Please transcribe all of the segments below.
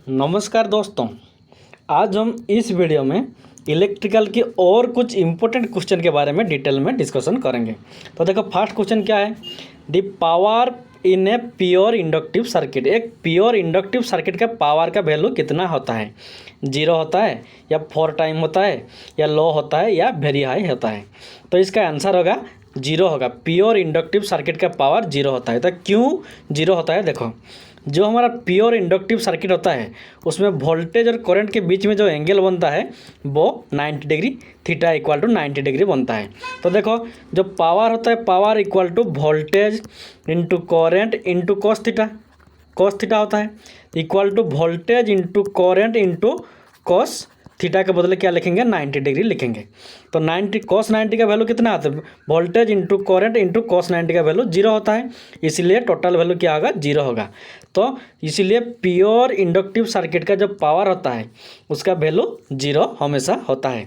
नमस्कार दोस्तों, आज हम इस वीडियो में इलेक्ट्रिकल की और कुछ इम्पोर्टेंट क्वेश्चन के बारे में डिटेल में डिस्कशन करेंगे। तो देखो फर्स्ट क्वेश्चन क्या है, the power in a pure inductive circuit. एक प्योर इंडक्टिव सर्किट का पावर का वैल्यू कितना होता है, 0 होता है या 4 टाइम होता है या लो होता है या वेरी हाई होता है। तो इसका आंसर होगा 0 होगा। प्योर इंडक्टिव सर्किट का पावर 0 होता है। तो क्यों 0 होता है, देखो जो हमारा प्योर इंडक्टिव सर्किट होता है उसमें वोल्टेज और करंट के बीच में जो एंगल बनता है वो 90 degree, theta equal to 90 degree बनता है। तो देखो जो पावर होता है, power equal to voltage into current into cos theta होता है, equal to voltage into current into cos theta के बदले क्या लिखेंगे, 90 डिग्री लिखेंगे। तो 90 कॉस 90 का वैल्यू कितना आता है, voltage into current into cos 90 का वैल्यू 0 होता है, इसलिए टोटल वैल्यू क्या होगा, 0 होगा। तो इसीलिए प्योर इंडक्टिव सर्किट का जो पावर होता है उसका वैल्यू 0 हमेशा होता है।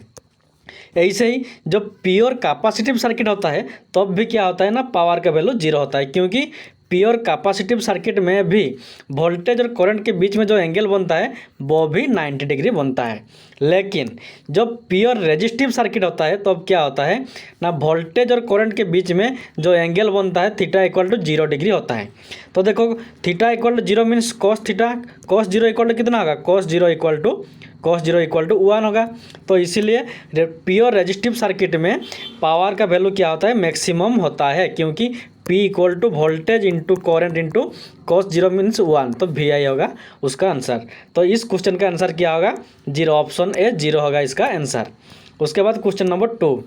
ऐसे ही जब प्योर कैपेसिटिव सर्किट होता है तब भी क्या होता है ना, पावर का वैल्यू 0 होता है, क्योंकि प्योर कैपेसिटिव सर्किट में भी वोल्टेज और करंट के बीच में जो एंगल बनता है वो भी 90 डिग्री बनता है। लेकिन जब प्योर रेजिस्टिव सर्किट होता है तब क्या होता है ना, वोल्टेज और करंट के बीच में जो एंगल बनता है थीटा इक्वल टू 0 डिग्री होता है। तो देखो theta equal to 0 means cos theta, cos 0 equal to कितना होगा, कॉस 0 इक्वल टू 1 होगा। तो इसीलिए प्योर रेजिस्टिव सर्किट में पावर का वैल्यू क्या होता है, मैक्सिमम होता है, क्योंकि P equal to voltage into current into cos 0 means 1, तो VI होगा उसका आंसर। तो इस क्वेश्चन का आंसर क्या होगा, 0, ऑप्शन ए 0 होगा इसका आंसर। उसके बाद question number 2,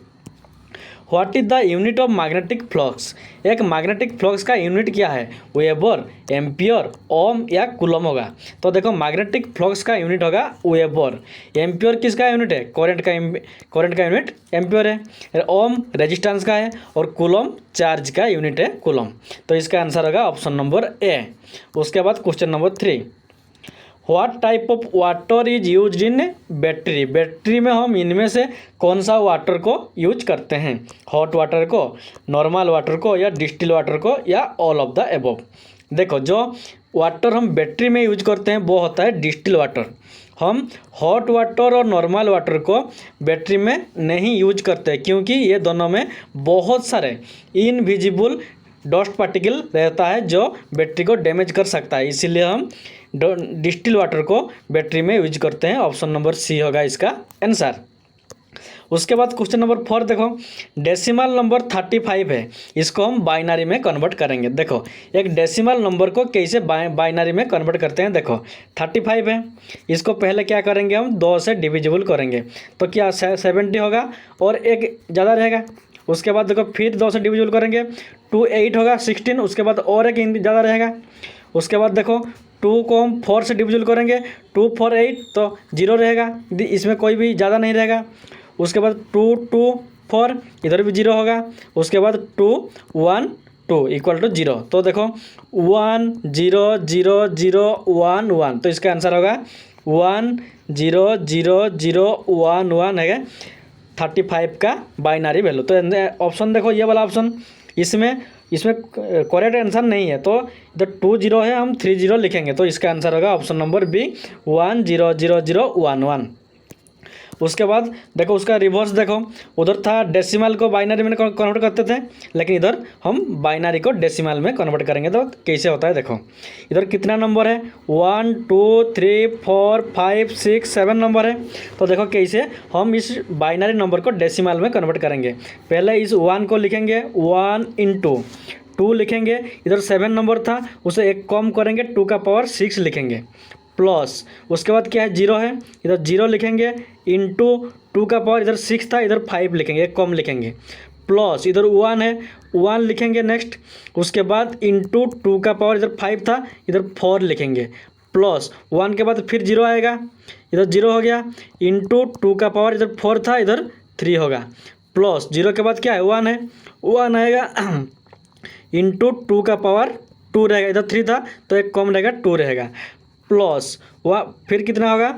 what is the unit of magnetic flux. एक मैग्नेटिक फ्लक्स का यूनिट क्या है, वेबर, एम्पियर, ओम या कूलम होगा। तो देखो मैग्नेटिक फ्लक्स का यूनिट होगा वेबर, एम्पियर किसका यूनिट है, करंट का यूनिट एम्पियर है, ओम रेजिस्टेंस का है और कूलम चार्ज का यूनिट है कूलम। तो इसका आंसर होगा ऑप्शन नंबर ए। उसके बाद question number 3, what type of water is use in battery. Battery में हम इनमें से कौन सा वाटर को यूज करते हैं, हॉट वाटर को, नॉर्मल वाटर को या डिस्टिल वाटर को या ऑल ऑफ द एबव। देखो जो वाटर हम बैटरी में यूज करते हैं वो होता है डिस्टिल वाटर। हम हॉट वाटर और नॉर्मल वाटर को बैटरी में नहीं यूज करते, क्योंकि ये दोनों में बहुत सारे इनविजिबल डस्ट पार्टिकल रहता है जो बैटरी को डैमेज कर सकता है, इसीलिए हम डिस्टिल वाटर को बैटरी में यूज करते हैं। ऑप्शन नंबर सी होगा इसका आंसर। उसके बाद क्वेश्चन नंबर 4 देखो, डेसिमल नंबर 35 है, इसको हम बाइनरी में कन्वर्ट करेंगे। देखो एक डेसिमल नंबर को कैसे बाइनरी में कन्वर्ट करते हैं, देखो 35 है, इसको पहले क्या करेंगे, हम 2 से डिविजिबल करेंगे तो क्या 70 होगा और एक ज़्यादा रहेगा। उसके बाद देखो फिर 2 से डिविजिबल करेंगे, 2 8 होगा 16, उसके बाद और एक ज़्यादा रहेगा। उसके बाद देखो 2 को हम 4 से डिविजिबल करेंगे, 2 4 8 तो 0 रहेगा, इसमें कोई भी ज़्यादा नहीं रहेगा। उसके बाद 2 2 4 इधर भी 0 होगा। उसके बाद 2 1 2 इक्वल टू 0। तो देखो 1 0 0 0 1 1, तो इसका आंसर होगा 1 0 0 0 1 1 है 35 का बाइनरी वैल्यू। तो ऑप्शन देखो ये वाला ऑप्शन, इसमें करेक्ट आंसर नहीं है, तो इधर 2 0 है, हम 3 0 लिखेंगे, तो इसका आंसर होगा ऑप्शन नंबर बी 1 0 0 0 1 1। उसके बाद देखो उसका रिवर्स देखो, उधर था डेसिमल को बाइनरी में कन्वर्ट करते थे, लेकिन इधर हम बाइनरी को डेसिमल में कन्वर्ट करेंगे। तो कैसे होता है देखो, इधर कितना नंबर है, 1 2 3 4 5 6 7 नंबर है। तो देखो कैसे हम इस बाइनरी नंबर को डेसिमल में कन्वर्ट करेंगे। पहले इस 1 को लिखेंगे 1 इंटू 2 लिखेंगे, इधर 7 नंबर था उसे एक कम करेंगे, 2 का पावर 6 लिखेंगे, प्लस उसके बाद क्या है 0 है, इधर 0 लिखेंगे, इंटू 2 का पावर इधर 6 था, इधर 5 लिखेंगे, एक कम लिखेंगे, प्लस इधर 1 है 1 लिखेंगे नेक्स्ट। उसके बाद इंटू 2 का पावर इधर 5 था, इधर 4 लिखेंगे, प्लस 1 के बाद फिर 0 आएगा, इधर 0 हो गया, इंटू 2 का पावर इधर 4 था, इधर 3 होगा, प्लस 0 के बाद क्या है 1 है, 1 आएगा, इंटू 2 का पावर 2 रहेगा, इधर 3 था तो एक कम रहेगा 2 रहेगा, प्लस फिर कितना होगा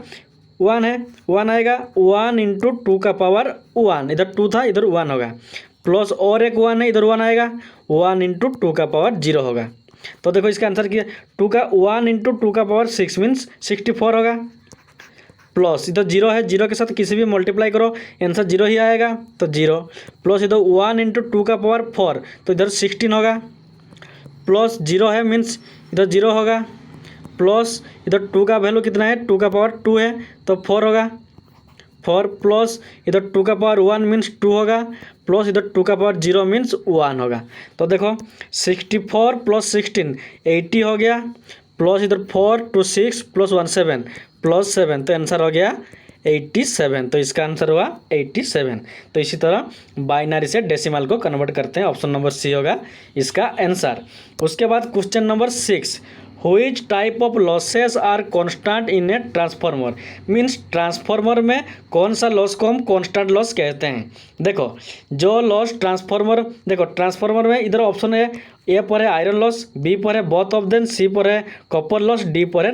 1 है, 1 आएगा, 1 इंटू 2 का पावर 1, इधर 2 था इधर 1 होगा, प्लस और एक 1 है, इधर 1 आएगा, 1 इंटू 2 का पावर 0 होगा। तो देखो इसका आंसर क्या, 2 का 1 इंटू 2 का पावर 6 मीन्स 64 होगा। प्लस इधर जीरो है, जीरो के साथ किसी भी मल्टीप्लाई करो आंसर जीरो ही आएगा, तो जीरो। प्लस इधर 1 इंटू 2 का पावर 4, तो इधर 16 होगा। प्लस जीरो है मीन्स इधर जीरो होगा। प्लस इधर 2 का वैल्यू कितना है, 2 का पावर 2 है तो 4 होगा। 4 प्लस इधर 2 का पावर 1 मीन्स 2 होगा। प्लस इधर 2 का पावर 0 मीन्स 1 होगा। तो देखो 64 प्लस 16 80 हो गया। प्लस इधर 4 2 6 प्लस 1 7 प्लस 7, तो आंसर हो गया 87। तो इसका आंसर हुआ 87। तो इसी तरह बाइनरी से डेसिमल को कन्वर्ट करते हैं, ऑप्शन नंबर सी होगा इसका आंसर। उसके बाद question number 6, which type of losses are constant in a transformer, means transformer में कौन सा लॉस को हम कांस्टेंट लॉस कहते हैं। देखो जो लॉस ट्रांसफार्मर, देखो ट्रांसफार्मर में इधर ऑप्शन है, ए पर है आयरन लॉस, बी पर है बोथ ऑफ देम, सी पर है कॉपर लॉस, डी पर है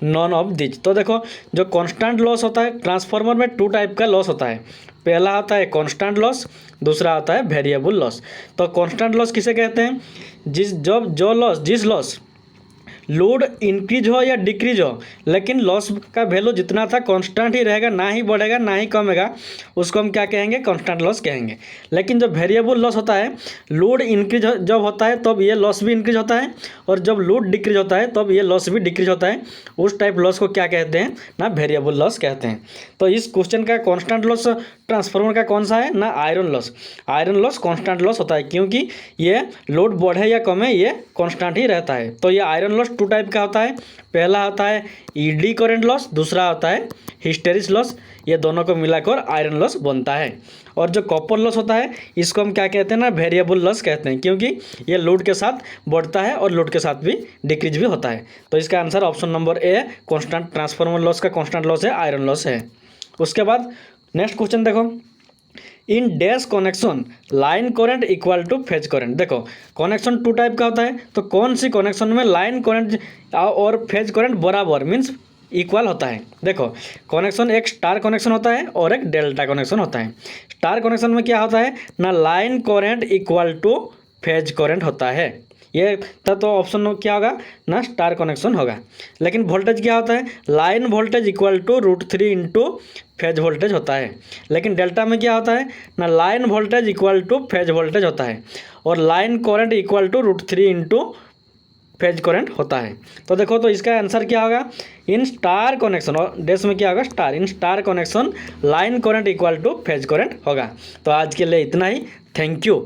नॉन ऑफ दिज। तो देखो जो कांस्टेंट लॉस होता है ट्रांसफार्मर में 2 टाइप का लॉस होता है। पहला होता है कांस्टेंट लॉस, दूसरा होता है वेरिएबल लॉस। तो कांस्टेंट लॉस किसे कहते हैं, जिस लॉस लोड इंक्रीज हो या डिक्रीज हो, लेकिन लॉस का वैल्यू जितना था कांस्टेंट ही रहेगा, ना ही बढ़ेगा ना ही कमेगा, उसको हम क्या कहेंगे, कांस्टेंट लॉस कहेंगे। लेकिन जब वेरिएबल लॉस होता है, लोड इंक्रीज जब होता है तब ये लॉस भी इंक्रीज होता है, और जब लोड डिक्रीज होता है तब ये लॉस भी डिक्रीज होता है। उस टाइप लॉस को क्या कहते हैं ना, वेरिएबल लॉस कहते हैं। तो इस क्वेश्चन का कांस्टेंट लॉस ट्रांसफार्मर का कौन सा है ना, iron loss. Iron loss constant loss होता है, क्योंकि ये लोड बढ़े या कमे ये कांस्टेंट ही रहता है। तो ये आयरन लॉस 2 टाइप का होता है। पहला होता है ईडी करंट लॉस, दूसरा होता है हिस्टेरिस लॉस। ये दोनों को मिलाकर आयरन लॉस बनता है। और जो कॉपर लॉस होता है इसको हम क्या कहते हैं ना, वेरिएबल लॉस कहते हैं, क्योंकि ये लोड के साथ बढ़ता है और लोड के साथ भी डिक्रीज भी होता है। तो इसका answer option number A, constant transformer loss का कांस्टेंट लॉस है आयरन लॉस है। उसके बाद नेक्स्ट क्वेश्चन देखो, in dash connection line current equal to phase current. देखो कनेक्शन 2 टाइप का होता है, तो कौन सी कनेक्शन में लाइन करंट और फेज करंट बराबर मीन्स इक्वल होता है। देखो कनेक्शन एक स्टार कनेक्शन होता है और एक डेल्टा कनेक्शन होता है। स्टार कनेक्शन में क्या होता है ना, line current equal to phase current होता है। ये तो ऑप्शन क्या होगा ना, स्टार कनेक्शन होगा। लेकिन वोल्टेज क्या होता है, line voltage equal to √3 into phase voltage होता है। लेकिन डेल्टा में क्या होता है ना, line voltage equal to phase voltage होता है, और line current equal to √3 into phase current होता है। तो देखो तो इसका आंसर क्या होगा, इन स्टार कनेक्शन, और डैश में क्या होगा star, in star connection line current equal to phase current होगा। तो आज के लिए इतना ही, थैंक यू।